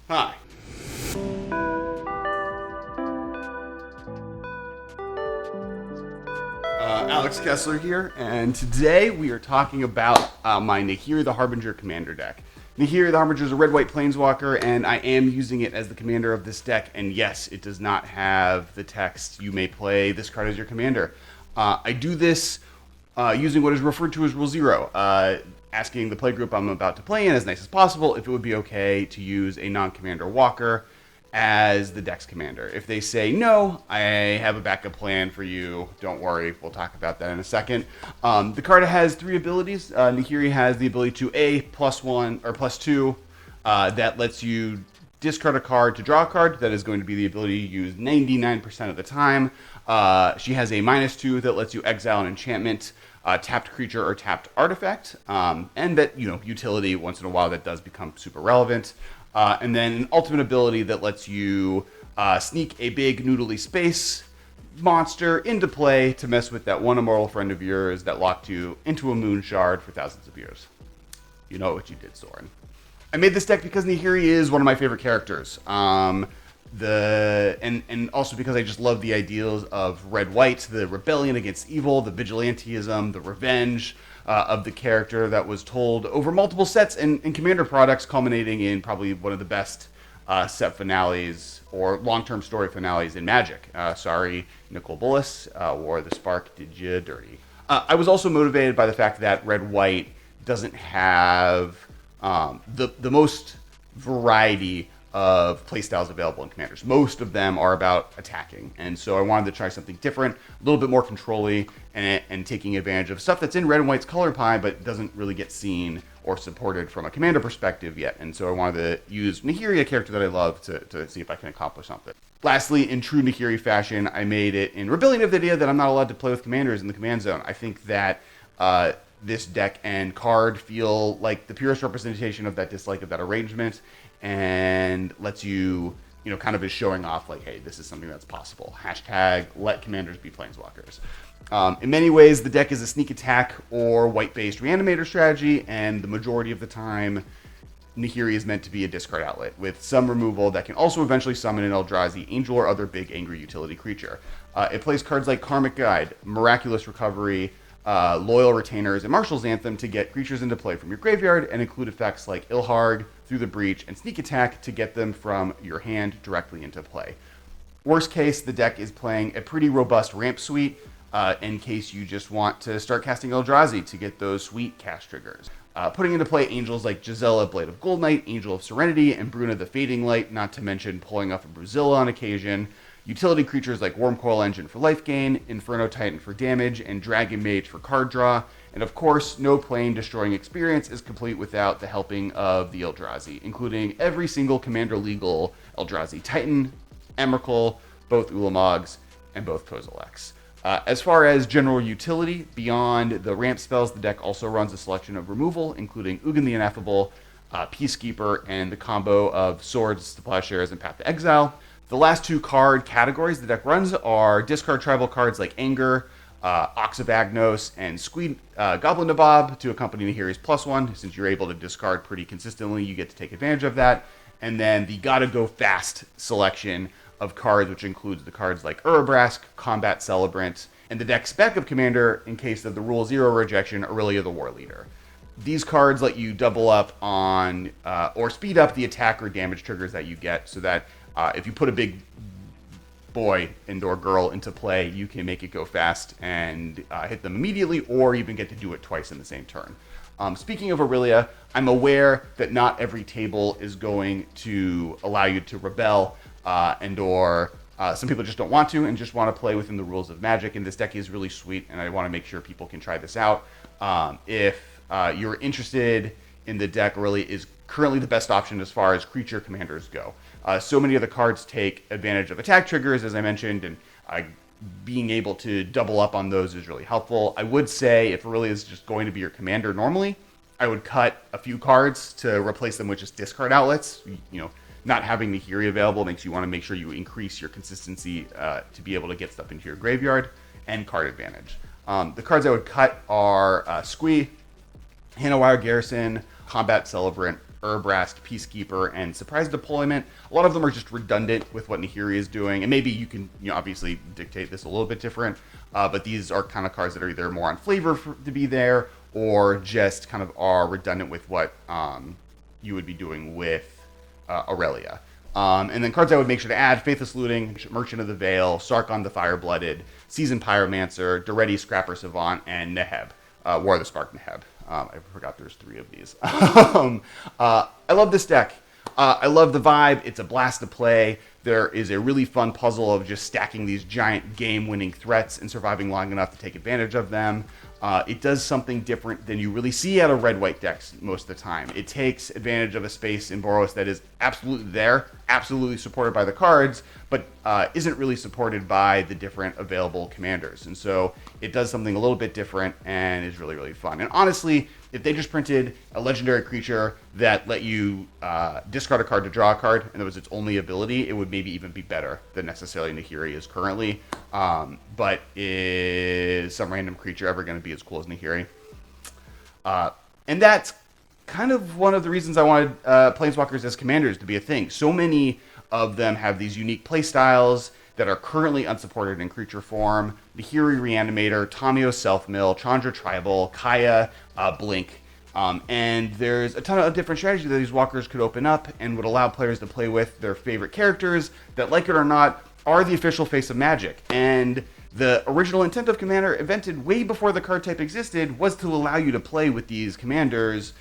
Hi. Alex Kessler here, and today we are talking about my Nahiri the Harbinger Commander deck. Nahiri the Harbinger is a red-white planeswalker, and I am using it as the commander of this deck, and yes, it does not have the text, you may play this card as your commander. I do this using what is referred to as Rule 0, asking the playgroup I'm about to play in, as nice as possible, if it would be okay to use a non-commander walker as the deck's commander. If they say no, I have a backup plan for you. Don't worry, we'll talk about that in a second. The card has 3 abilities. Nahiri has the ability to +1 or +2 that lets you discard a card to draw a card. That is going to be the ability to use 99% of the time. She has a -2 that lets you exile an enchantment, tapped creature or tapped artifact, and that, utility once in a while that does become super relevant. And then an ultimate ability that lets you sneak a big noodly space monster into play to mess with that one immortal friend of yours that locked you into a moon shard for thousands of years. You know what you did, Soren. I made this deck because Nahiri is one of my favorite characters. And also because I just love the ideals of red-white, the rebellion against evil, the vigilantism, the revenge of the character that was told over multiple sets and Commander products, culminating in probably one of the best set finales or long-term story finales in Magic. Sorry, Nicol Bolas, War of the Spark did you dirty. I was also motivated by the fact that red-white doesn't have the most variety of playstyles available in Commanders. Most of them are about attacking, and so I wanted to try something different, a little bit more control-y, and taking advantage of stuff that's in red and white's color pie, but doesn't really get seen or supported from a Commander perspective yet. And so I wanted to use Nahiri, a character that I love, to see if I can accomplish something. Lastly, in true Nahiri fashion, I made it in rebellion of the idea that I'm not allowed to play with Commanders in the command zone. I think that this deck and card feel like the purest representation of that dislike of that arrangement, and lets you, kind of is showing off like, hey, this is something that's possible. Hashtag let commanders be planeswalkers. In many ways, the deck is a sneak attack or white-based reanimator strategy, and the majority of the time, Nahiri is meant to be a discard outlet, with some removal that can also eventually summon an Eldrazi, Angel, or other big angry utility creature. It plays cards like Karmic Guide, Miraculous Recovery, Loyal Retainers, and Marshal's Anthem to get creatures into play from your graveyard, and include effects like Ilharg, Through the Breach, and Sneak Attack to get them from your hand directly into play. Worst case, the deck is playing a pretty robust ramp suite in case you just want to start casting Eldrazi to get those sweet cast triggers. Putting into play angels like Gisela, Blade of Gold Knight, Angel of Serenity, and Bruna the Fading Light, not to mention pulling off a Bruzilla on occasion. Utility creatures like Wormcoil Engine for life gain, Inferno Titan for damage, and Dragon Mage for card draw. And of course, no plane-destroying experience is complete without the helping of the Eldrazi, including every single Commander legal Eldrazi Titan, Emrakul, both Ulamogs, and both Kozileks. As far as general utility, beyond the ramp spells, the deck also runs a selection of removal, including Ugin the Ineffable, Peacekeeper, and the combo of Swords to Plowshares and Path to Exile. The last 2 card categories the deck runs are discard tribal cards like Anger, Ox of Agnos, and Squeed Goblin Nabob to accompany Nahiri's +1. Since you're able to discard pretty consistently, you get to take advantage of that. And then the Gotta Go Fast selection of cards, which includes the cards like Urabrask, Combat Celebrant, and the deck's backup commander in case of the Rule 0 rejection, Aurelia the War Leader. These cards let you double up on or speed up the attack or damage triggers that you get, so that if you put a big boy and/or girl into play, you can make it go fast and hit them immediately, or even get to do it twice in the same turn. Speaking of Aurelia, I'm aware that not every table is going to allow you to rebel, and/or some people just don't want to and just want to play within the rules of Magic, and this deck is really sweet, and I want to make sure people can try this out. If you're interested in the deck, Aurelia is currently the best option as far as creature commanders go. So many of the cards take advantage of attack triggers, as I mentioned, and being able to double up on those is really helpful. I would say if Aurelia is just going to be your commander normally, I would cut a few cards to replace them with just discard outlets. Not having Nahiri available makes you want to make sure you increase your consistency to be able to get stuff into your graveyard, and card advantage. The cards I would cut are Squee, Hanawire Garrison, Combat Celebrant, Urbrast, Peacekeeper, and Surprise Deployment. A lot of them are just redundant with what Nahiri is doing, and maybe you can obviously dictate this a little bit different, but these are kind of cards that are either more on flavor to be there, or just kind of are redundant with what you would be doing with Aurelia. And then cards I would make sure to add: Faithless Looting, Merchant of the Veil, Sarkon the Fireblooded, Seasoned Pyromancer, Daretti Scrapper Savant, and Neheb, War of the Spark Neheb. I forgot there's 3 of these. I love this deck. I love the vibe. It's a blast to play. There is a really fun puzzle of just stacking these giant game-winning threats and surviving long enough to take advantage of them. It does something different than you really see out of red-white decks most of the time. It takes advantage of a space in Boros that is absolutely there, absolutely supported by the cards, but isn't really supported by the different available commanders. And so it does something a little bit different and is really, really fun. And honestly, if they just printed a legendary creature that let you discard a card to draw a card, and that was its only ability, it would maybe even be better than necessarily Nahiri is currently. But is some random creature ever going to be as cool as Nahiri? And that's kind of one of the reasons I wanted Planeswalkers as commanders to be a thing. So many of them have these unique play styles that are currently unsupported in creature form. Nahiri Reanimator, Tamiyo Self-Mill, Chandra Tribal, Kaya, Blink. And there's a ton of different strategies that these walkers could open up and would allow players to play with their favorite characters that, like it or not, are the official face of Magic. And the original intent of Commander, invented way before the card type existed, was to allow you to play with these commanders,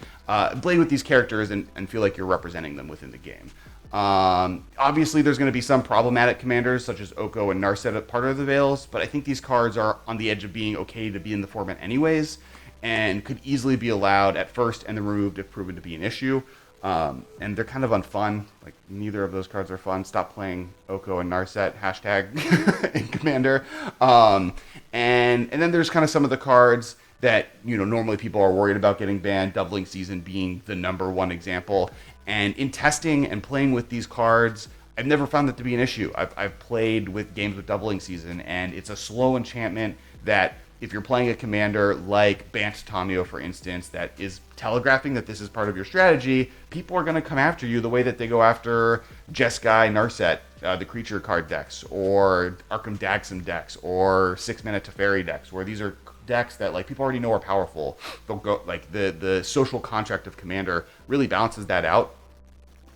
play with these characters, and feel like you're representing them within the game. Obviously, there's going to be some problematic commanders, such as Oko and Narset, at part of the Veils, but I think these cards are on the edge of being okay to be in the format anyways, and could easily be allowed at first and then removed if proven to be an issue. And they're kind of unfun. Like, neither of those cards are fun. Stop playing Oko and Narset, hashtag in Commander. And then there's kind of some of the cards that, normally people are worried about getting banned, Doubling Season being the number one example. And in testing and playing with these cards, I've never found that to be an issue. I've played with games with Doubling Season, and it's a slow enchantment that, if you're playing a commander like Bant Tamiyo, for instance, that is telegraphing that this is part of your strategy, people are going to come after you the way that they go after Jeskai Narset, the creature card decks, or Arkham Dagsum decks, or 6-mana Teferi decks, where these are decks that, like, people already know are powerful. They'll go, like, the social contract of Commander really balances that out.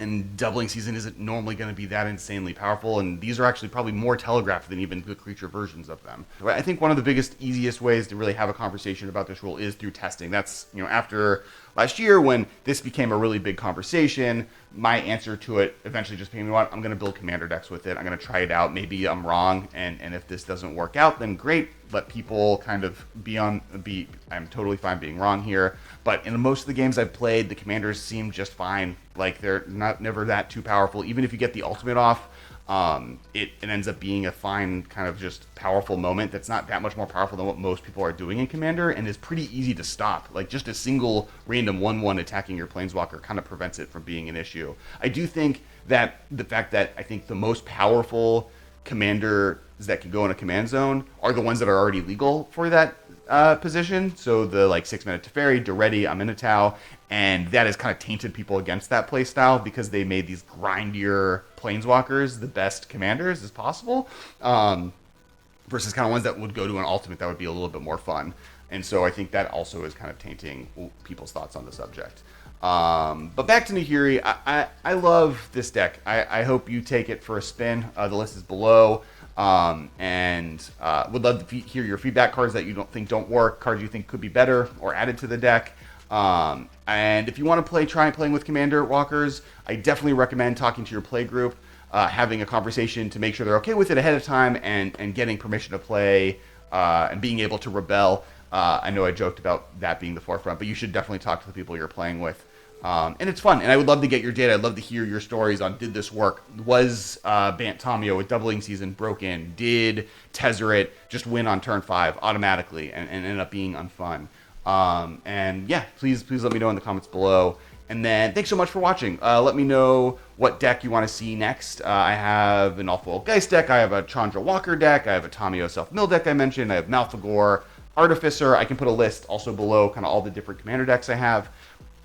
And Doubling Season isn't normally going to be that insanely powerful, and these are actually probably more telegraphed than even the creature versions of them. So I think one of the biggest, easiest ways to really have a conversation about this rule is through testing. That's, after last year when this became a really big conversation, my answer to it eventually just became, I'm going to build commander decks with it. I'm going to try it out. Maybe I'm wrong, and if this doesn't work out, then great. Let people kind of I'm totally fine being wrong here. But in most of the games I've played, the commanders seem just fine. Like, they're never that too powerful. Even if you get the ultimate off, it ends up being a fine kind of just powerful moment that's not that much more powerful than what most people are doing in Commander, and is pretty easy to stop. Like, just a single random 1/1 attacking your Planeswalker kind of prevents it from being an issue. I do think that the fact that I think the most powerful commanders that can go in a command zone are the ones that are already legal for that position. So the 6-mana Teferi, Daretti, Aminatau, and that has kind of tainted people against that playstyle because they made these grindier Planeswalkers the best commanders as possible, versus kind of ones that would go to an ultimate that would be a little bit more fun. And so I think that also is kind of tainting people's thoughts on the subject. But back to Nahiri, I love this deck. I hope you take it for a spin. The list is below. And would love to hear your feedback. Cards that you don't work, cards you think could be better or added to the deck. And if you want to try playing with Commander Walkers, I definitely recommend talking to your play group, having a conversation to make sure they're okay with it ahead of time, and getting permission to play, and being able to rebel. I know I joked about that being the forefront, but you should definitely talk to the people you're playing with. And it's fun, and I would love to get your data. I'd love to hear your stories on, did this work? Was Bant Tamiyo with Doubling Season broken? Did Tezzeret just win on turn 5 automatically and end up being unfun? And yeah, please let me know in the comments below. And then thanks so much for watching. Let me know what deck you want to see next. I have an All-Foil Giest deck. I have a Chandra Walker deck. I have a Tamiyo Self-Mill deck I mentioned. I have Malfegor, Artificer. I can put a list also below, kind of all the different commander decks I have.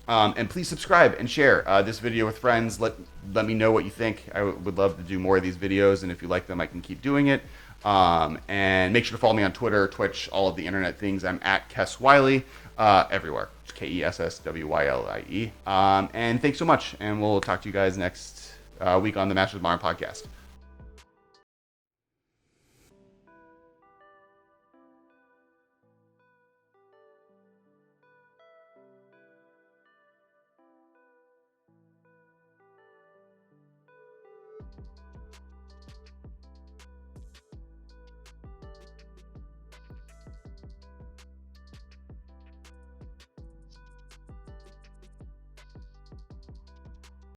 And please subscribe and share this video with friends. Let me know what you think. I would love to do more of these videos, and if you like them, I can keep doing it. And make sure to follow me on Twitter, Twitch, all of the internet things. I'm at Kess Wiley everywhere. KessWylie. And thanks so much, and we'll talk to you guys next week on the Masters of Modern podcast.